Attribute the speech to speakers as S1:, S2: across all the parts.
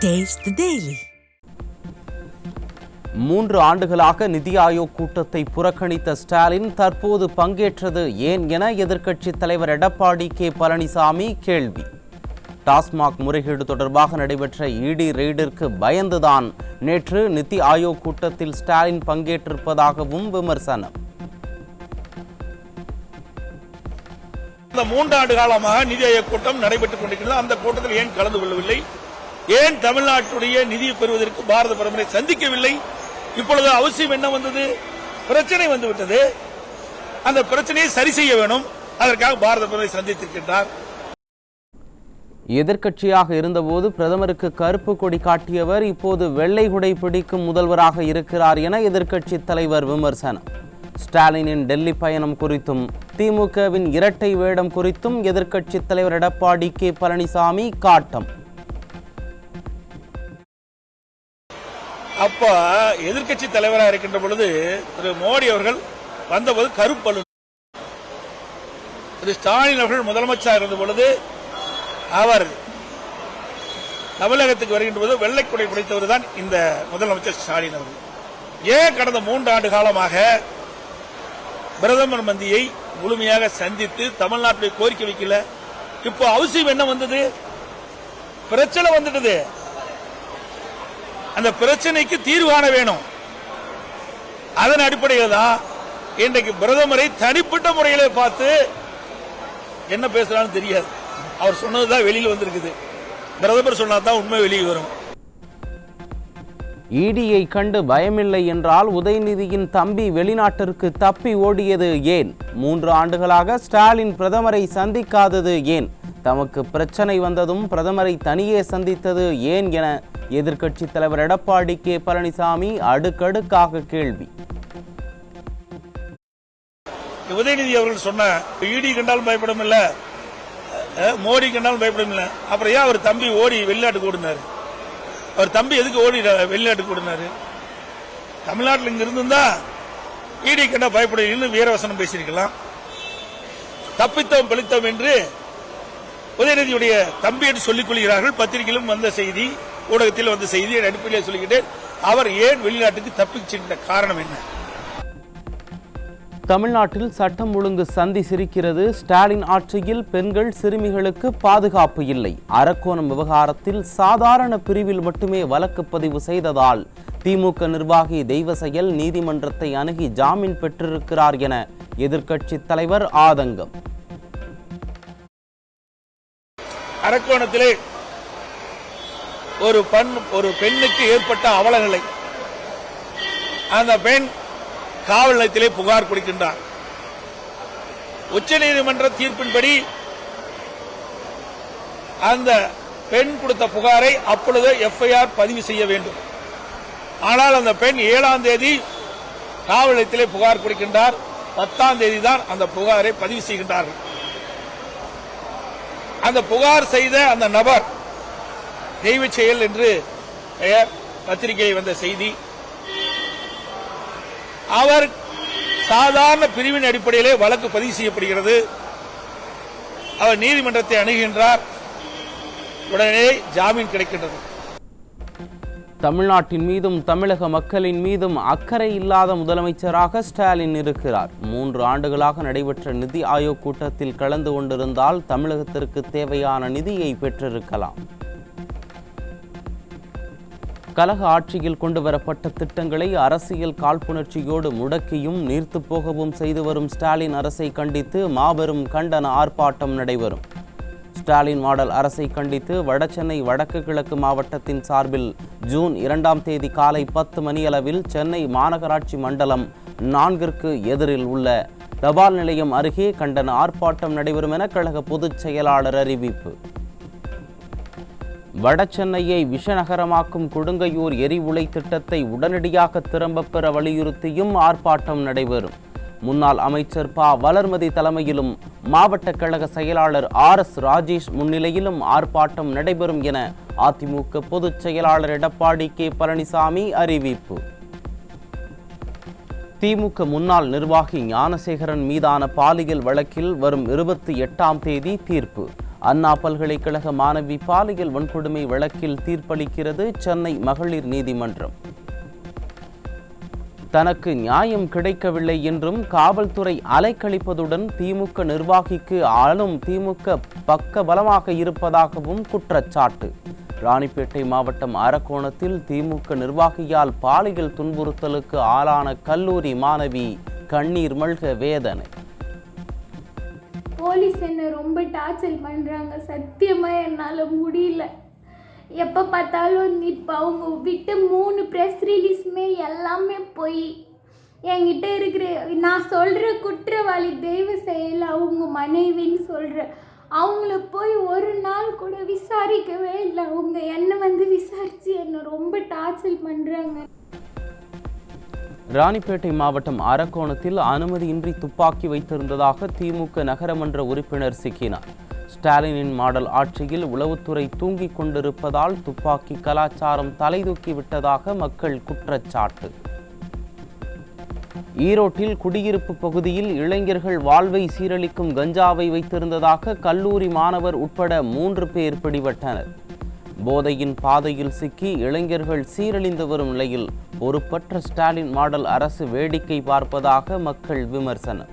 S1: Taste the Daily.
S2: 3 ஆண்டுகளாக நிதி ஆயோக் கூட்டத்தை புறக்கணித்த ஸ்டாலின் தற்போது பங்கேற்றது ஏன் என எதிர்க்கட்சித் தலைவர் எடப்பாடி கே பழனிசாமி கேள்வி. டாஸ்மாக் முறைகேடு தொடர்பாக நடைபெற்ற இடி ரெய்டிற்கு பயந்துதான் நேற்று நிதி ஆயோக் கூட்டத்தில் ஸ்டாலின் பங்கேற்றிருப்பதாகவும் விமர்சனம்.
S3: இந்த 3 ஆண்டு காலமாக நிதி ஆயோக் கூட்டம் நடைபெற்றுக் கொண்டிருக்கிறது. அந்த கூட்டத்தில் ஏன் கலந்து கொள்ளவில்லை? ஏன் தமிழ்நாட்டுடைய நிதியை பெறுவதற்கு பாரத பிரதமரை சந்திக்கவில்லை? இப்பொழுது அவசியம் என்ன வந்தது? பிரச்சனை வந்துவிட்டது. அந்த பிரச்சனையை சரி செய்ய வேண்டும். அதற்காக பாரத பிரதமரை சந்தித்திருக்கின்றார்.
S2: எதிர்க்கட்சியாக இருந்தபோது பிரதமருக்கு கருப்பு கொடி காட்டியவர் இப்போது வெள்ளை கொடை பிடிக்கும் முதல்வராக இருக்கிறார் என எதிர்க்கட்சித் தலைவர் விமர்சனம். ஸ்டாலினின் டெல்லி பயணம் குறித்தும் திமுகவின் இரட்டை வேடம் குறித்தும் எதிர்க்கட்சித் தலைவர் எடப்பாடி கே பழனிசாமி காட்டம்.
S3: அப்ப எதிர்க்கட்சி தலைவராக இருக்கின்ற பொழுது திரு மோடி அவர்கள் வந்தபோது கருப்பு, திரு ஸ்டாலின் அவர்கள் முதலமைச்சராக இருந்த பொழுது அவர் தமிழகத்துக்கு வருகின்ற போது வெள்ளை கொடை பிடித்தவர் தான் இந்த முதலமைச்சர் ஸ்டாலின் அவர்கள். ஏன் கடந்த 3 ஆண்டு காலமாக பிரதமர் மந்தியை முழுமையாக சந்தித்து தமிழ்நாட்டுடைய கோரிக்கை வைக்கல? இப்போ அவசியம் என்ன வந்தது? பிரச்சனை வந்துட்டது. அந்த பிரச்சனைக்கு தீர்வு காண வேணும். அதன் அடிப்படையில் தான் இன்றைக்கு பிரதமரை தனிப்பட்ட முறையிலே பார்த்து என்ன பேசுறான்னு தெரியாது. அவர் சொன்னதுதான் வெளியில் வந்திருக்குது. பிரதமர் சொன்னதான் உண்மை வெளியே வரும்.
S2: ஈடியை கண்டு பயமில்லை என்றால் உதயநிதியின் தம்பி வெளிநாட்டிற்கு தப்பி ஓடியது ஏன்? 3 ஆண்டுகளாக ஸ்டாலின் பிரதமரை சந்திக்காதது ஏன்? தமக்கு பிரச்சனை வந்ததும் பிரதமரை தனியே சந்தித்தது ஏன் என எதிர்க்கட்சித் தலைவர் எடப்பாடி கே பழனிசாமி அடுக்கடுக்காக கேள்வி.
S3: உதயநிதி அவர்கள் சொன்ன ஈடி கண்டாலும் பயப்படும் இல்ல, மோடி கண்டாலும் பயப்படும் இல்ல, அப்புறம் ஏன் அவர் தம்பி ஓடி வெளிநாட்டுக்கு ஓடினாரு? அவர் தம்பி எதுக்கு ஓடி வெளிநாட்டுக்கு ஓடினாரு? தமிழ்நாட்டில் இங்க இருந்திருந்தா ஈடி கண்டா பயப்பட வீரவசனம் பேசியிருக்கலாம். தப்பித்தோம் பிழைத்தோம் என்று உதயநிதியுடைய தம்பி என்று சொல்லிக் கொள்கிறார்கள். பத்திரிகையிலும் வந்த செய்தி, ஊடகத்தில் வந்த செய்தி அடிப்படையில் சொல்லிக்கிட்டு அவர் ஏன் வெளிநாட்டுக்கு தப்பிச்சென்ற காரணம் என்ன?
S2: தமிழ்நாட்டில் சட்டம் ஒழுங்கு சந்தி சிரிக்கிறது. ஸ்டாலின் ஆட்சியில் பெண்கள் சிறுமிகளுக்கு பாதுகாப்பு இல்லை. அரக்கோணம் விவகாரத்தில் சாதாரண பிரிவில் மட்டுமே வழக்கு பதிவு செய்ததால் திமுக நிர்வாகி தெய்வசெயல் நீதிமன்றத்தை அணுகி ஜாமீன் பெற்றிருக்கிறார் என எதிர்க்கட்சித் தலைவர் ஆதங்கம்.
S3: அரக்கோணத்திலே ஒரு பெண்ணுக்கு ஏற்பட்ட அவலநிலை, அந்த பெண் காவல் நிலையத்திலே புகார் கொடுக்கின்றார். உச்சநீதிமன்ற தீர்ப்பின்படி அந்த பெண் கொடுத்த புகாரை அப்பொழுது எஃப்ஐஆர் பதிவு செய்ய வேண்டும். ஆனால் அந்த பெண் 7ஆம் தேதி காவல் நிலையத்திலே புகார் கொடுக்கின்றார். 10ஆம் தேதி தான் அந்த புகாரை பதிவு செய்கின்றார்கள். அந்த புகார் செய்த அந்த நபர் தெய்வச்செயல் என்று பெயர், பத்திரிகையில் வந்த செய்தி. அவர் சாதாரண பிரிவின் அடிப்படையிலே வழக்கு பதிவு செய்யப்படுகிறது. அவர் நீதிமன்றத்தை அணுகின்றார். உடனே ஜாமீன் கிடைக்கின்றது.
S2: தமிழ்நாட்டின் மீதும் தமிழக மக்களின் மீதும் அக்கறை இல்லாத முதலமைச்சராக ஸ்டாலின் இருக்கிறார். 3 ஆண்டுகளாக நடைபெற்ற நிதி ஆயோக் கூட்டத்தில் கலந்து கொண்டிருந்தால் தமிழகத்திற்கு தேவையான நிதியை பெற்றிருக்கலாம். கழக ஆட்சியில் கொண்டுவரப்பட்ட திட்டங்களை அரசியல் காழ்ப்புணர்ச்சியோடு முடக்கியும் நீர்த்து போகவும் செய்து வரும் ஸ்டாலின் அரசை கண்டித்து மாபெரும் கண்டன ஆர்ப்பாட்டம் நடைபெறும். ஸ்டாலின் மாடல் அரசை கண்டித்து வடசென்னை வடக்கு கிழக்கு மாவட்டத்தின் சார்பில் ஜூன் 2ஆம் தேதி காலை 10 மணியளவில் சென்னை மாநகராட்சி மண்டலம் 4ற்கு எதிரில் உள்ள தபால் நிலையம் அருகே கண்டன ஆர்ப்பாட்டம் நடைபெறும் என கழக பொதுச் செயலாளர் அறிவிப்பு. வடசென்னையை விஷநகரமாக்கும் கொடுங்கையூர் எரிவுலை திட்டத்தை உடனடியாக திரும்பப் பெற வலியுறுத்தியும் ஆர்ப்பாட்டம் நடைபெறும். முன்னாள் அமைச்சர் ப. வளர்மதி தலைமையிலும் மாவட்ட கழக செயலாளர் RS ராஜேஷ் முன்னிலையிலும் ஆர்ப்பாட்டம் நடைபெறும் என அதிமுக பொதுச் செயலாளர் எடப்பாடி கே பழனிசாமி அறிவிப்பு. திமுக முன்னாள் நிர்வாகி ஞானசேகரன் மீதான பாலியல் வழக்கில் வரும் 28ஆம் தேதி தீர்ப்பு. அண்ணா பல்கலைக்கழக மாணவி பாலியல் வன்கொடுமை வழக்கில் தீர்ப்பளிக்கிறது சென்னை மகளிர் நீதிமன்றம். தனக்கு நியாயம் கிடைக்கவில்லை என்றும் காவல்துறை அலைக்கழிப்பதுடன் திமுக நிர்வாகிக்கு ஆளும் திமுக பக்கபலமாக இருப்பதாகவும் குற்றச்சாட்டு. ராணிப்பேட்டை மாவட்டம் அரக்கோணத்தில் திமுக நிர்வாகியால் பாலியல் துன்புறுத்தலுக்கு ஆளான கல்லூரி மாணவி கண்ணீர் மல்க வேதனை.
S1: போலீஸ் என்ன ரொம்ப டார்ச்சர் பண்ணுறாங்க. சத்தியமாக என்னால் முடியல. எப்போ பார்த்தாலும் இப்போ அவங்க விட்ட 3 ப்ரெஸ் ரிலீஸுமே எல்லாமே போய் என்கிட்ட இருக்கிற நான் சொல்கிற குற்றவாளி தெய்வ செயல் அவங்க மனைவின்னு சொல்கிறேன். அவங்கள போய் ஒரு நாள் கூட விசாரிக்கவே இல்லை. அவங்க என்னை வந்து விசாரித்து என்னை ரொம்ப டார்ச்சர் பண்ணுறாங்க.
S2: ராணிப்பேட்டை மாவட்டம் அரக்கோணத்தில் அனுமதியின்றி துப்பாக்கி வைத்திருந்ததாக திமுக நகரமன்ற உறுப்பினர் சிக்கினார். ஸ்டாலினின் மாடல் ஆட்சியில் உளவுத்துறை தூங்கிக் கொண்டிருப்பதால் துப்பாக்கி கலாச்சாரம் தலைதூக்கி விட்டதாக மக்கள் குற்றச்சாட்டு. ஈரோட்டில் குடியிருப்பு பகுதியில் இளைஞர்கள் வாழ்வை சீரழிக்கும் கஞ்சாவை வைத்திருந்ததாக கல்லூரி மாணவர் உட்பட 3 பேர் பிடிபட்டனர். போதையின் பாதையில் சிக்கி இளைஞர்கள் சீரழிந்து வரும் நிலையில் பொறுப்பற்ற ஸ்டாலின் மாடல் அரசு வேடிக்கை பார்ப்பதாக மக்கள் விமர்சனம்.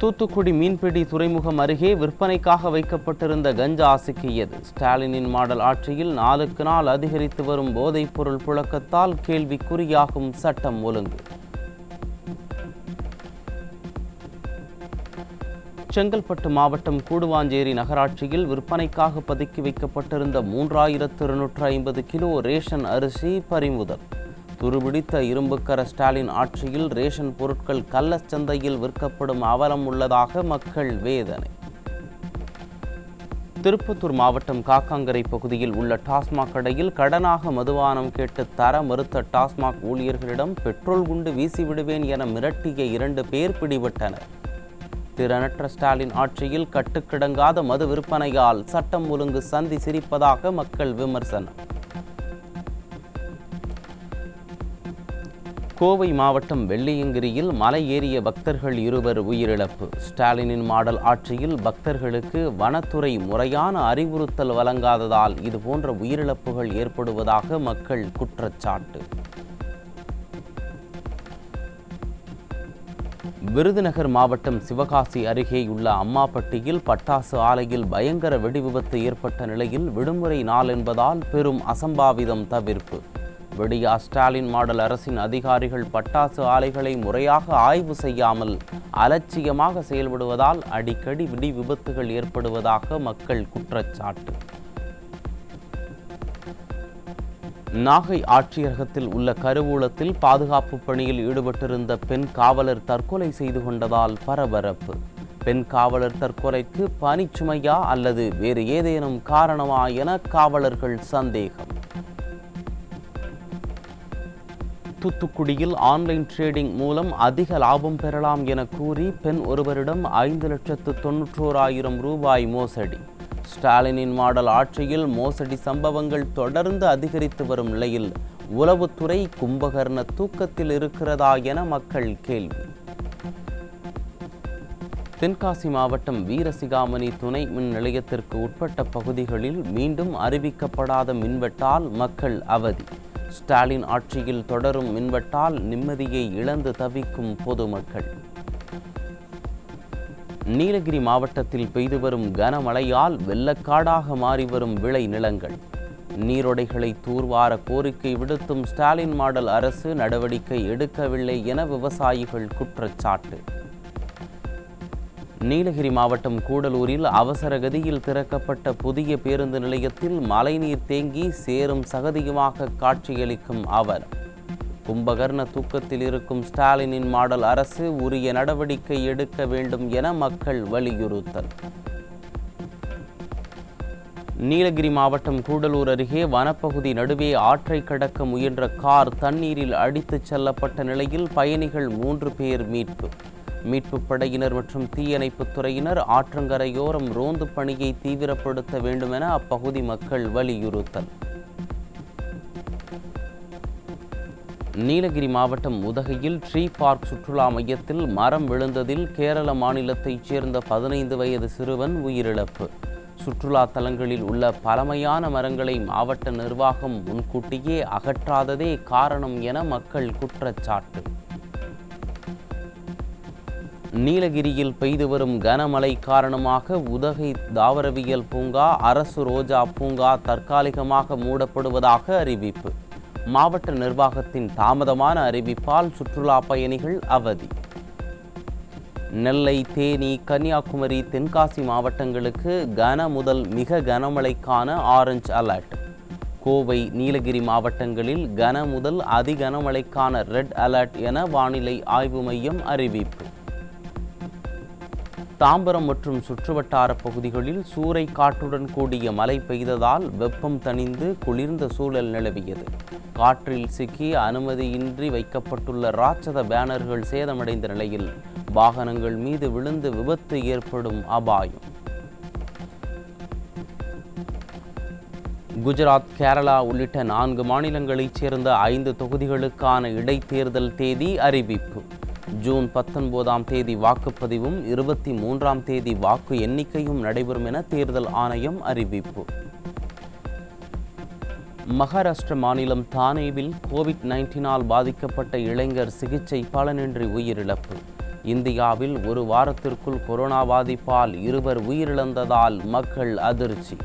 S2: தூத்துக்குடி மீன்பிடி துறைமுகம் அருகே விற்பனைக்காக வைக்கப்பட்டிருந்த கஞ்சா சிக்கியது. ஸ்டாலினின் மாடல் ஆட்சியில் நாளுக்கு நாள் அதிகரித்து வரும் போதைப் பொருள் புழக்கத்தால் கேள்விக்குறியாகும் சட்டம் ஒழுங்கு. செங்கல்பட்டு மாவட்டம் கூடுவாஞ்சேரி நகராட்சியில் விற்பனைக்காக பதுக்கி வைக்கப்பட்டிருந்த 3250 கிலோ ரேஷன் அரிசி பறிமுதல். துருபிடித்த இரும்புக்கர ஸ்டாலின் ஆட்சியில் ரேஷன் பொருட்கள் கள்ளச்சந்தையில் விற்கப்படும் அவலம் உள்ளதாக மக்கள் வேதனை. திருப்பத்தூர் மாவட்டம் காக்காங்கரை பகுதியில் உள்ள டாஸ்மாக் கடையில் கடனாக மதுபானம் கேட்டு தர மறுத்த டாஸ்மாக் ஊழியர்களிடம் பெட்ரோல் குண்டு வீசிவிடுவேன் என மிரட்டிய 2 பேர் பிடிபட்டனர். திறனற்ற ஸ்டாலின் ஆட்சியில் கட்டுக்கிடங்காத மது விற்பனையால் சட்டம் ஒழுங்கு சந்தி சிரிப்பதாக மக்கள் விமர்சனம். கோவை மாவட்டம் வெள்ளியங்கிரியில் மலை ஏறிய பக்தர்கள் 2 உயிரிழப்பு. ஸ்டாலினின் மாடல் ஆட்சியில் பக்தர்களுக்கு வனத்துறை முறையான அறிவுறுத்தல் வழங்காததால் இதுபோன்ற உயிரிழப்புகள் ஏற்படுவதாக மக்கள் குற்றச்சாட்டு. விருதுநகர் மாவட்டம் சிவகாசி அருகேயுள்ள அம்மாப்பட்டியில் பட்டாசு ஆலையில் பயங்கர வெடிவிபத்து ஏற்பட்ட நிலையில் விடுமுறை நாள் என்பதால் பெரும் அசம்பாவிதம் தவிர்ப்பு. விடியா ஸ்டாலின் மாடல் அரசின் அதிகாரிகள் பட்டாசு ஆலைகளை முறையாக ஆய்வு செய்யாமல் அலட்சியமாக செயல்படுவதால் அடிக்கடி வெடி விபத்துகள் ஏற்படுவதாக மக்கள் குற்றச்சாட்டு. நாகை ஆட்சியரகத்தில் உள்ள கருவூலத்தில் பாதுகாப்பு பணியில் ஈடுபட்டிருந்த பெண் காவலர் தற்கொலை செய்து கொண்டதால் பரபரப்பு. பெண் காவலர் தற்கொலைக்கு பணிச்சுமையா அல்லது வேறு ஏதேனும் காரணமா என காவலர்கள் சந்தேகம். தூத்துக்குடியில் ஆன்லைன் ட்ரேடிங் மூலம் அதிக லாபம் பெறலாம் என கூறி பெண் ஒருவரிடம் 5,91,000 ரூபாய் மோசடி. ஸ்டாலினின் மாடல் ஆட்சியில் மோசடி சம்பவங்கள் தொடர்ந்து அதிகரித்து வரும் நிலையில் உளவுத்துறை கும்பகர்ண தூக்கத்தில் இருக்கிறதா என மக்கள் கேள்வி. தென்காசி மாவட்டம் வீரசிகாமணி துணை மின் நிலையத்திற்கு உட்பட்ட பகுதிகளில் மீண்டும் அறிவிக்கப்படாத மின்வெட்டால் மக்கள் அவதி. ஸ்டாலின் ஆட்சியில் தொடரும் மின்வெட்டால் நிம்மதியை இழந்து தவிக்கும் பொதுமக்கள். நீலகிரி மாவட்டத்தில் பெய்து வரும் கனமழையால் வெள்ளக்காடாக மாறி வரும் விளை நிலங்கள். நீரோடைகளை தூர்வார கோரிக்கை விடுத்தும் ஸ்டாலின் மாடல் அரசு நடவடிக்கை எடுக்கவில்லை என விவசாயிகள் குற்றச்சாட்டு. நீலகிரி மாவட்டம் கூடலூரில் அவசர கதியில் திறக்கப்பட்ட புதிய பேருந்து நிலையத்தில் மழைநீர் தேங்கி சேரும் சகதியுமாக காட்சியளிக்கும் அவலம். கும்பகர்ண தூக்கத்தில் இருக்கும் ஸ்டாலினின் மாடல் அரசு உரிய நடவடிக்கை எடுக்க வேண்டும் என மக்கள் வலியுறுத்தல். நீலகிரி மாவட்டம் கூடலூர் அருகே வனப்பகுதி நடுவே ஆற்றை கடக்க முயன்ற கார் தண்ணீரில் அடித்துச் செல்லப்பட்ட நிலையில் பயணிகள் 3 பேர் மீட்பு. மீட்புப் படையினர் மற்றும் தீயணைப்புத் துறையினர் ஆற்றங்கரையோரம் ரோந்து பணியை தீவிரப்படுத்த வேண்டும் என அப்பகுதி மக்கள் வலியுறுத்தல். நீலகிரி மாவட்டம் உதகையில் ட்ரீ பார்க் சுற்றுலா மையத்தில் மரம் விழுந்ததில் கேரள மாநிலத்தைச் சேர்ந்த 15 வயது சிறுவன் உயிரிழப்பு. சுற்றுலா தலங்களில் உள்ள பழமையான மரங்களை மாவட்ட நிர்வாகம் முன்கூட்டியே அகற்றாததே காரணம் என மக்கள் குற்றச்சாட்டு. நீலகிரியில் பெய்து வரும் கனமழை காரணமாக உதகை தாவரவியல் பூங்கா, அரசு ரோஜா பூங்கா தற்காலிகமாக மூடப்படுவதாக அறிவிப்பு. மாவட்ட நிர்வாகத்தின் தாமதமான அறிவிப்பால் சுற்றுலா பயணிகள் அவதி. நெல்லை, தேனி, கன்னியாகுமரி, தென்காசி மாவட்டங்களுக்கு கன முதல் மிக கனமழைக்கான ஆரஞ்சு அலர்ட். கோவை, நீலகிரி மாவட்டங்களில் கன முதல் அதி கனமழைக்கான ரெட் அலர்ட் என வானிலை ஆய்வு மையம் அறிவிப்பு. தாம்பரம் மற்றும் சுற்றுவட்டார பகுதிகளில் சூறை காற்றுடன் கூடிய மழை பெய்ததால் வெப்பம் தணிந்து குளிர்ந்த சூழல் நிலவியது. காற்றில் சிக்கி அனுமதியின்றி வைக்கப்பட்டுள்ள ராட்சத பேனர்கள் சேதமடைந்த நிலையில் வாகனங்கள் மீது விழுந்து விபத்து ஏற்படும் அபாயம். குஜராத், கேரளா உள்ளிட்ட 4 மாநிலங்களைச் சேர்ந்த 5 தொகுதிகளுக்கான இடைத்தேர்தல் தேதி அறிவிப்பு. ஜூன் 19ஆம் தேதி வாக்குப்பதிவும் 23ஆம் தேதி வாக்கு எண்ணிக்கையும் நடைபெறும் என தேர்தல் ஆணையம் அறிவிப்பு. மகாராஷ்டிர மாநிலம் தானேவில் கோவிட்-19ஆல் பாதிக்கப்பட்ட இளைஞர் சிகிச்சை பலனின்றி உயிரிழப்பு. இந்தியாவில் ஒரு வாரத்திற்குள் கொரோனா பாதிப்பால் 2 உயிரிழந்ததால் மக்கள் அதிர்ச்சி.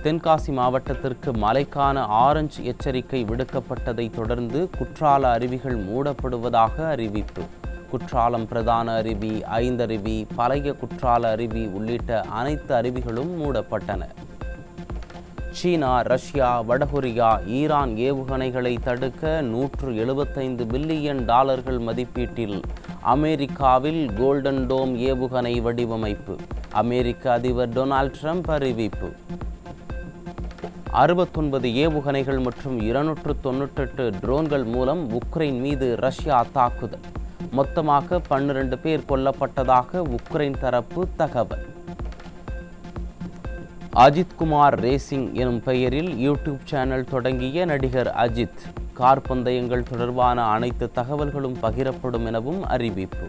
S2: தென்காசி மாவட்டத்திற்கு மழைக்கான ஆரஞ்சு எச்சரிக்கை விடுக்கப்பட்டதை தொடர்ந்து குற்றால அருவிகள் மூடப்படுவதாக அறிவிப்பு. குற்றாலம் பிரதான அருவி, ஐந்தருவி, பழைய குற்றால அருவி உள்ளிட்ட அனைத்து அருவிகளும் மூடப்பட்டன. சீனா, ரஷ்யா, வடகொரியா, ஈரான் ஏவுகணைகளை தடுக்க $175 பில்லியன் மதிப்பீட்டில் அமெரிக்காவில் கோல்டன் டோம் ஏவுகணை வடிவமைப்பு. அமெரிக்க அதிபர் டொனால்ட் ட்ரம்ப் அறிவிப்பு. 69 ஏவுகணைகள் மற்றும் 298 ட்ரோன்கள் மூலம் உக்ரைன் மீது ரஷ்யா தாக்குதல். மொத்தமாக 12 பேர் கொல்லப்பட்டதாக உக்ரைன் தரப்பு தகவல். அஜித் குமார் ரேசிங் எனும் பெயரில் யூடியூப் சேனல் தொடங்கிய நடிகர் அஜித், கார் பந்தயங்கள் தொடர்பான அனைத்து தகவல்களும் பகிரப்படும் எனவும் அறிவிப்பு.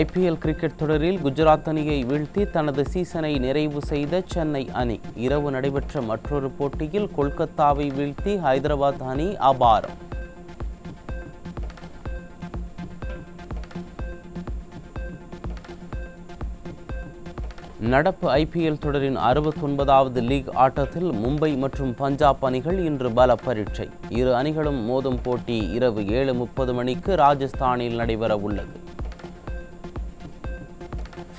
S2: IPL கிரிக்கெட் தொடரில் குஜராத் அணியை வீழ்த்தி தனது சீசனை நிறைவு செய்த சென்னை அணி இரவு நடைபெற்ற மற்றொரு போட்டியில் கொல்கத்தாவை வீழ்த்தி ஹைதராபாத் அணி அபாரம். நடப்பு IPL தொடரின் 69வது லீக் ஆட்டத்தில் மும்பை மற்றும் பஞ்சாப் அணிகள் இன்று பல பரீட்சை. இரு அணிகளும் மோதும் போட்டி இரவு 7:30 மணிக்கு ராஜஸ்தானில் நடைபெற உள்ளது.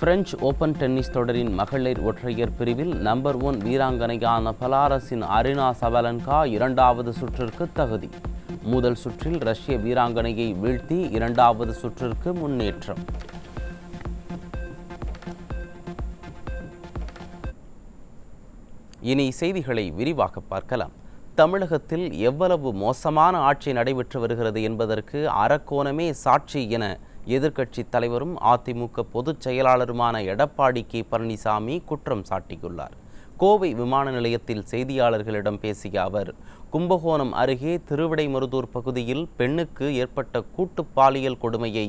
S2: பிரெஞ்சு ஓபன் டென்னிஸ் தொடரின் மகளிர் ஒற்றையர் பிரிவில் நம்பர் 1 வீராங்கனையான பெலாரஸின் அரினா சபலன்கா 2வது சுற்றிற்கு தகுதி. முதல் சுற்றில் ரஷ்ய வீராங்கனையை வீழ்த்தி 2வது சுற்றிற்கு முன்னேற்றம். இனி செய்திகளை விரிவாக பார்க்கலாம். தமிழகத்தில் எவ்வளவு மோசமான ஆட்சி நடைபெற்று வருகிறது என்பதற்கு அரக்கோணமே சாட்சி என எதிர்க்கட்சி தலைவரும் அதிமுக பொதுச் செயலாளருமான எடப்பாடி கே பழனிசாமி குற்றம் சாட்டியுள்ளார். கோவை விமான நிலையத்தில் செய்தியாளர்களிடம் பேசிய அவர், கும்பகோணம் அருகே திருவிடைமருதூர் பகுதியில் பெண்ணுக்கு ஏற்பட்ட கூட்டு பாலியல் கொடுமையை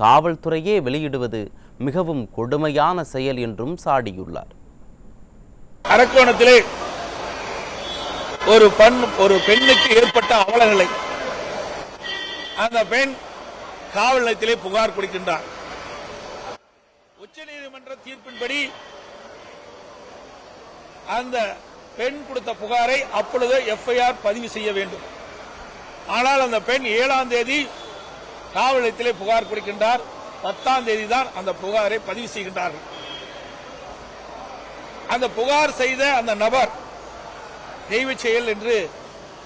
S2: காவல்துறையே வெளியிடுவது மிகவும் கொடுமையான செயல் என்றும் சாடியுள்ளார்.
S3: அரக்கோணத்திலே ஒரு பெண்ணுக்கு ஏற்பட்ட அவலங்களை அந்த பெண் காவல் நிலையத்திலே புகார் கொடுக்கின்றார். உச்சநீதிமன்ற தீர்ப்பின்படி அந்த பெண் கொடுத்த புகாரை அப்பொழுது FIR பதிவு செய்ய வேண்டும். ஆனால் அந்த பெண் 7ஆம் தேதி காவல் நிலையத்திலே புகார் கொடுக்கின்றார். 10ஆம் தேதி தான் அந்த புகாரை பதிவு செய்கின்றார்கள். அந்த புகார் செய்த அந்த நபர் தெய்வ செயல் என்று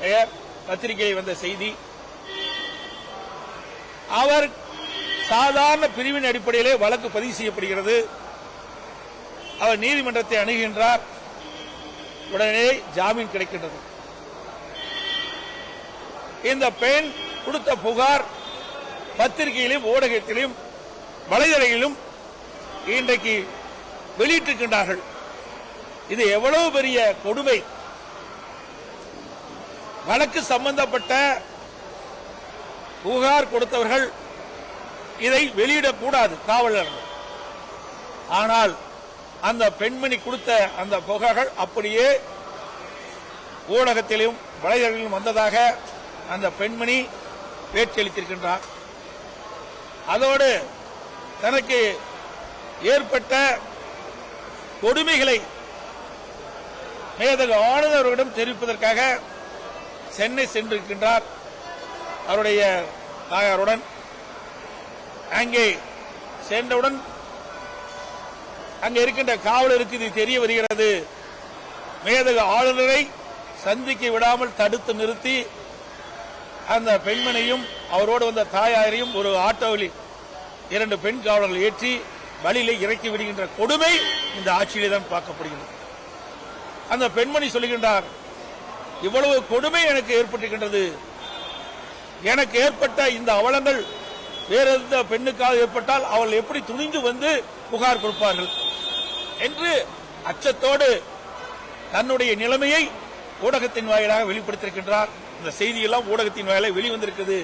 S3: பெயர், பத்திரிகையில் வந்த செய்தி. அவர் சாதாரண பிரிவின் அடிப்படையிலே வழக்கு பதிவு செய்யப்படுகிறது. அவர் நீதிமன்றத்தை அணுகின்றார். உடனே ஜாமீன் கிடைக்கின்றது. இந்த பெண் கொடுத்த புகார் பத்திரிகையிலும் ஊடகத்திலும் வலைதளத்திலும் இன்றைக்கு வெளியிட்டிருக்கின்றார்கள். இது எவ்வளவு பெரிய கொடுமை வழக்கு சம்பந்தப்பட்ட புகார் கொடுத்தவர்கள் இதை வெளியிடக்கூடாது காவலர்கள். ஆனால் அந்த பெண்மணி கொடுத்த அந்த புகார்கள் அப்படியே ஊடகத்திலும் வலைதளங்களிலும் வந்ததாக அந்த பெண்மணி பேட்டியளித்திருக்கின்றார். அதோடு தனக்கு ஏற்பட்ட கொடுமைகளை மேதகு ஆளுநரிடம் தெரிவிப்பதற்காக சென்னை சென்றிருக்கின்றார் அவருடைய தாயாருடன். அங்கே சென்றவுடன் அங்கே இருக்கின்ற காவலருக்கு இது தெரிய வருகிறது. மேதகு ஆளுநரை சந்திக்க விடாமல் தடுத்து நிறுத்தி அந்த பெண்மனையும் அவரோடு வந்த தாயாரையும் ஒரு ஆட்டோவில் 2 பெண் காவலர்கள் ஏற்றி வழியிலே இறக்கி விடுகின்ற கொடுமை இந்த ஆட்சியிலே தான் பார்க்கப்படுகிறது. அந்த பெண்மணி சொல்லுகின்றார், இவ்வளவு கொடுமை எனக்கு ஏற்பட்டிருக்கின்றது. எனக்கு ஏற்பட்ட இந்த அவலங்கள் வேற எந்த பெண்ணுக்காக ஏற்பட்டால் அவள் எப்படி துணிந்து வந்து புகார் கொடுப்பார்கள் என்று அச்சத்தோடு தன்னுடைய நிலைமையை ஊடகத்தின் வாயிலாக வெளிப்படுத்தியிருக்கின்றார். இந்த செய்தியெல்லாம் ஊடகத்தின் வாயிலாக வெளிவந்திருக்கிறது.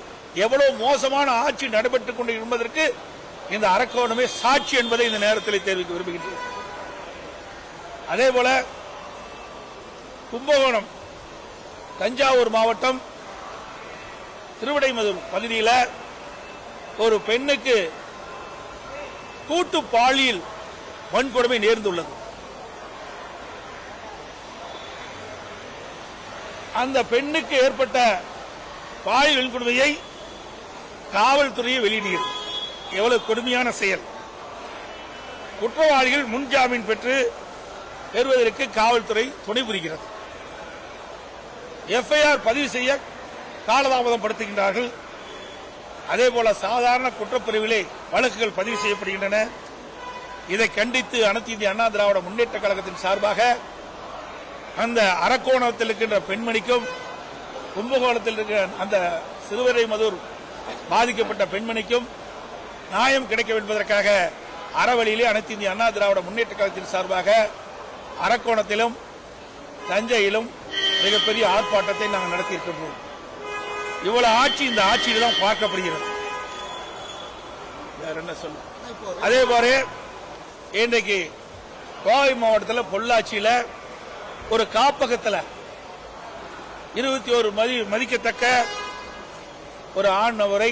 S3: எவ்வளவு மோசமான ஆட்சி நடைபெற்றுக் கொண்டு என்பதற்கு இந்த அரக்கோணமே சாட்சி என்பதை இந்த நேரத்தில் தெரிவிக்க விரும்புகின்றேன். அதேபோல கும்பகோணம், தஞ்சாவூர் மாவட்டம் திருவிடைமதுர் பகுதியில் ஒரு பெண்ணுக்கு கூட்டு பாலியல் வன்கொடுமை நேர்ந்துள்ளது. அந்த பெண்ணுக்கு ஏற்பட்ட பாலியல் வன்கொடுமையை காவல்துறையை வெளியிடுகிறது. எவ்வளவு கொடுமையான செயல்! குற்றவாளிகள் முன்ஜாமீன் பெறுவதற்கு காவல்துறை துணை புரிகிறது. எஃப்ஐஆர் பதிவு செய்ய காலதாமதம் படுத்துகின்றார்கள். அதேபோல சாதாரண குற்றப்பிரிவிலே வழக்குகள் பதிவு செய்யப்படுகின்றன. இதை கண்டித்து அனைத்து இந்திய அண்ணா திராவிட முன்னேற்ற கழகத்தின் சார்பாக அந்த அரக்கோணத்தில் இருக்கின்ற பெண்மணிக்கும் கும்பகோணத்தில் இருக்கிற அந்த சிறுவிடைமதுர் பாதிக்கப்பட்ட பெண்மணிக்கும் நியாயம் கிடைக்க என்பதற்காக அறவழியிலே அனைத்து இந்திய அண்ணா திராவிட முன்னேற்ற கழகத்தின் சார்பாக அரக்கோணத்திலும் தஞ்சையிலும் மிகப்பெரிய ஆர்ப்பாட்டத்தை நாங்கள் நடத்தியிருக்கின்றோம். இவ்வளவு ஆட்சி இந்த ஆட்சியில் தான் பார்க்கப்படுகிறது. வேற என்ன சொல்ல? அதே போல இன்றைக்கு கோவை மாவட்டத்தில் பொள்ளாச்சியில் ஒரு காப்பகத்தில் 21 மதிக்கத்தக்க ஒரு ஆண் நபரை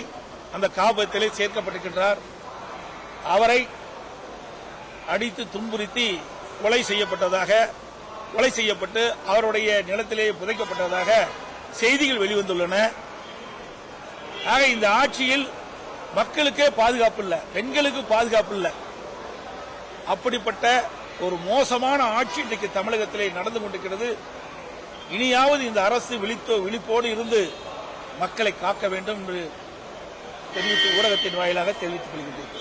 S3: அந்த காப்பகத்திலே சேர்க்கப்பட்டிருக்கின்றார். அவரை அடித்து துன்புறுத்தி கொலை செய்யப்பட்டு அவருடைய நிலத்திலே புதைக்கப்பட்டதாக செய்திகள் வெளிவந்துள்ளன. ஆக இந்த ஆட்சியில் மக்களுக்கே பாதுகாப்பு இல்லை, பெண்களுக்கு பாதுகாப்பு இல்லை. அப்படிப்பட்ட ஒரு மோசமான ஆட்சி இன்றைக்கு தமிழகத்திலே நடந்து கொண்டிருக்கிறது. இனியாவது இந்த அரசு விழிப்போடு இருந்து மக்களை காக்க வேண்டும் என்று ஊடகத்தின் வாயிலாக தெரிவித்துக் கொள்கின்றேன்.